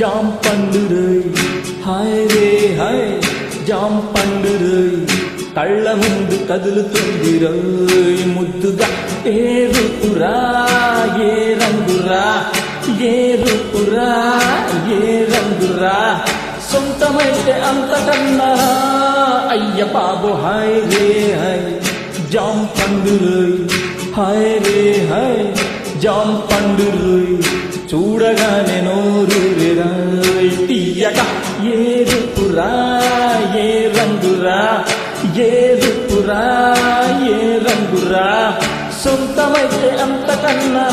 jam పండురై hi రే hi jam పండురై కళ్ళ ముందు కదులుతుంది రోయ్ ముద్దుగా ఏ రుతురా ఏ రంగురా ఏ రుతురా ఏ రంగురా సొంతమైతే అంతకన్నా అయ్య బాబు హాయ్ రే హాయ్ జాం పండురై హాయ్ రే హాయ్ జాం పండురై చూడగానే నోరూరేరాయ్ తీయగా ఏ రుతురా ఏ రంగురా ఏ రుతురా ఏ రంగురా సొంతమైతే అంతకన్నా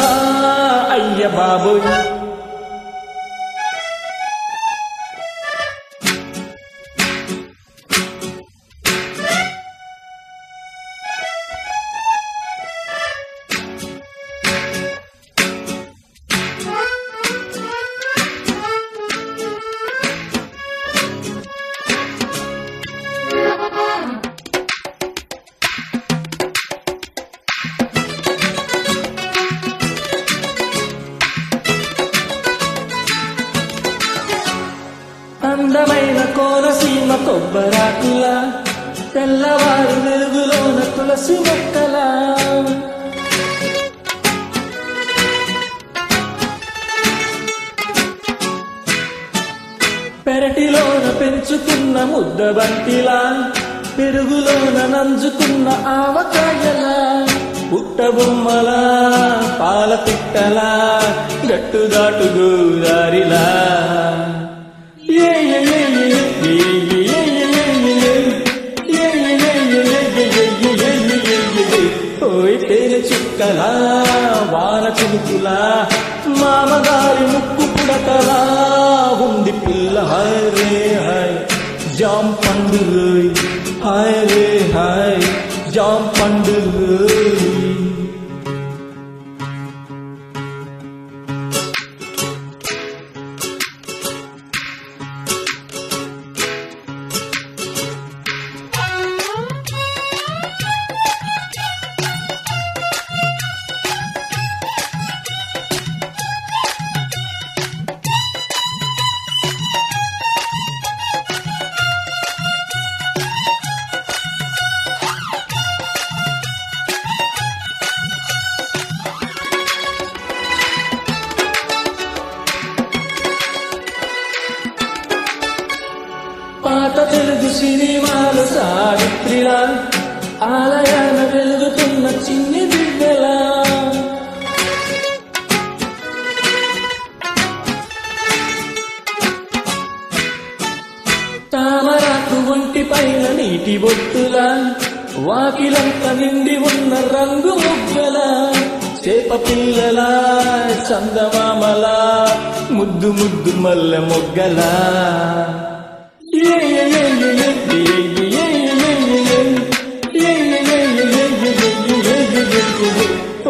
అయ్య బాబోయ్ అందమైన కోనసీమ కొబ్బరాకులా తెల్లవారు వెలుగులోన తులసి మొక్కలా పెరటిలోన పెంచుకున్న ముద్దబంతిలా పెరుగులోన నంజుకున్న ఆవకాయలా పుట్టబొమ్మలా పాల పిట్టలా గట్టుదాటు గోదారిలా ఓయ్ తేనె చుక్కలా వాన చినుకులా మామగారి ముక్కు పుడకలా ఉంది పిల్ల హాయ్ రే హాయ్ జాం పండురై హాయ్ రే హాయ్ జాం పండురై పాత తెలుగు సినిమాలు సావిత్రిలా ఆలయాన వెలుగుతున్న చిన్ని దివ్యలా తామరాకు ఒంటి పైన నీటి బొట్టులా వాకిలంత నిండి ఉన్న రంగు ముగ్గలా చేప పిల్లలా చందమామలా ముద్దు ముద్దు మల్లె మొగ్గలా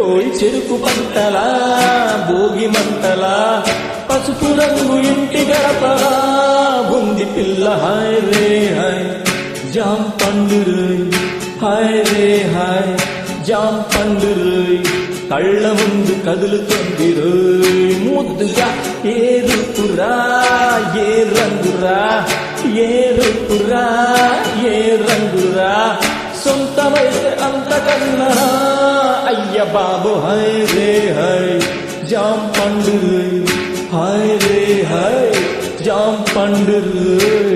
ఓయ్ చెరుకు పంటలా భోగి మంటలా పసుపు రంగు ఇంటి గడపలా ఉంది పిల్ల హాయ్ రే హాయ్ జాం పండురై హాయ్ రే హాయ్ జాం పండురై కళ్ళ ముందు కదులుతుంది రోయ్ ముద్దుగా ఏ రుతురా ఏ రంగురా ఏ రుతురా ఏ రంగురా సొంతమైతే అంతకన్నా అయ్య బాబు హాయ్ రే హాయ్ జాం పండురై హాయ్ రే హాయ్ జాం పండురై